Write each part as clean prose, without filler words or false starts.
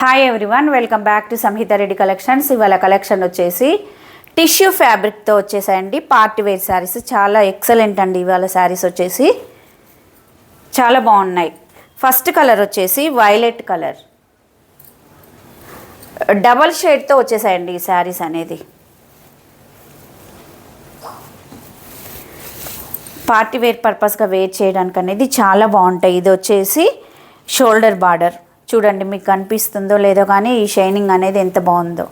Hi everyone, welcome back to Samhita Reddy collections. ఇవాళ collection వచ్చేసి tissue ఫ్యాబ్రిక్తో వచ్చేసాయండి పార్టీ వేర్ శారీస్. చాలా ఎక్సలెంట్ అండి. ఇవాళ శారీస్ వచ్చేసి చాలా బాగున్నాయి. ఫస్ట్ కలర్ వచ్చేసి వైలెట్ కలర్, డబల్ షేడ్తో వచ్చేసాయండి ఈ శారీస్ అనేది. పార్టీ వేర్ పర్పస్గా వేర్ చేయడానికి అనేది చాలా బాగుంటాయి. ఇది వచ్చేసి షోల్డర్ బార్డర్ చూడండి, మీకు కనిపిస్తుందో లేదో కానీ ఈ షైనింగ్ అనేది ఎంత బాగుందో.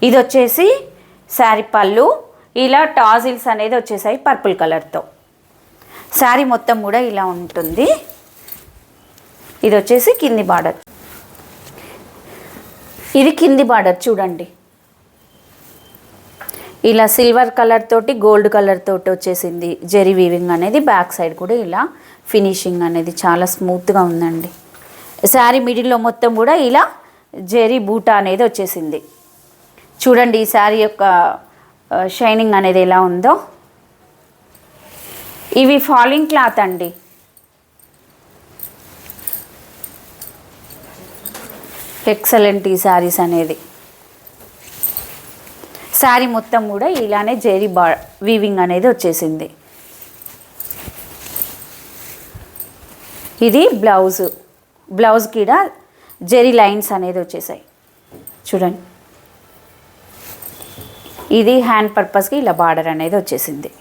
ఇది వచ్చేసి శారీ పళ్ళు, ఇలా టాజిల్స్ అనేది వచ్చేసాయి పర్పుల్ కలర్తో. శారీ మొత్తం కూడా ఇలా ఉంటుంది. ఇది వచ్చేసి కింది బార్డర్, ఇది కింది బార్డర్ చూడండి, ఇలా సిల్వర్ కలర్ తోటి గోల్డ్ కలర్ తోటి వచ్చేసింది. జెరీ వీవింగ్ అనేది బ్యాక్ సైడ్ కూడా ఇలా ఫినిషింగ్ అనేది చాలా స్మూత్గా ఉందండి. శారీ మిడిల్లో మొత్తం కూడా ఇలా జెరీ బూటా అనేది వచ్చేసింది. చూడండి ఈ శారీ యొక్క షైనింగ్ అనేది ఎలా ఉందో. ఇవి ఫాలింగ్ క్లాత్ అండి. ఎక్సలెంట్ ఈ శారీస్ అనేది. శారీ మొత్తం కూడా ఇలానే జెరీ వీవింగ్ అనేది వచ్చేసింది. ఇది బ్లౌజు, బ్లౌజ్ కూడా జెరీ లైన్స్ అనేది వచ్చేసాయి చూడండి. ఇది హ్యాండ్ పర్పస్కి ఇలా బార్డర్ అనేది వచ్చేసింది.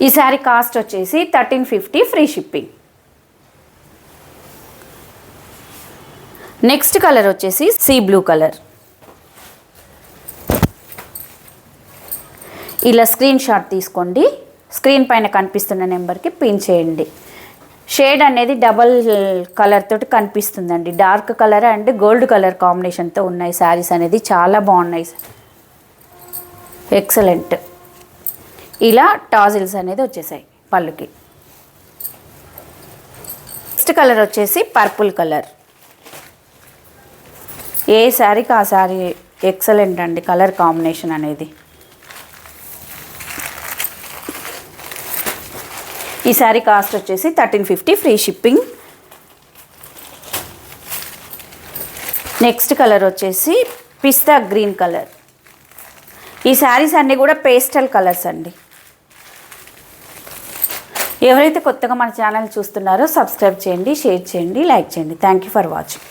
ఈ శారీ కాస్ట్ వచ్చేసి 1350 ఫ్రీ షిప్పింగ్. నెక్స్ట్ కలర్ వచ్చేసి సీ బ్లూ కలర్. ఇలా స్క్రీన్ షాట్ తీసుకోండి, స్క్రీన్ పైన కనిపిస్తున్న నెంబర్కి పిన్ చేయండి. షేడ్ అనేది డబల్ కలర్ తోటి కనిపిస్తుందండి. Dark colour and gold colour కాంబినేషన్తో ఉన్నాయి శారీస్ అనేది. చాలా బాగున్నాయి, ఎక్సలెంట్. ఇలా టాజిల్స్ అనేది వచ్చేసాయి పళ్ళుకి. నెక్స్ట్ కలర్ వచ్చేసి పర్పుల్ కలర్. ఏ శారీకి ఆ శారీ ఎక్సలెంట్ అండి కలర్ కాంబినేషన్ అనేది. ఈ శారీ కాస్ట్ వచ్చేసి 1350 ఫ్రీ షిప్పింగ్. నెక్స్ట్ కలర్ వచ్చేసి పిస్తా గ్రీన్ కలర్. ఈ శారీస్ అన్నీ కూడా పేస్టల్ కలర్స్ అండి. ఎవరైతే కొత్తగా మన ఛానల్ చూస్తున్నారో సబ్స్క్రైబ్ చేయండి, షేర్ చేయండి, లైక్ చేయండి. Thank you for watching.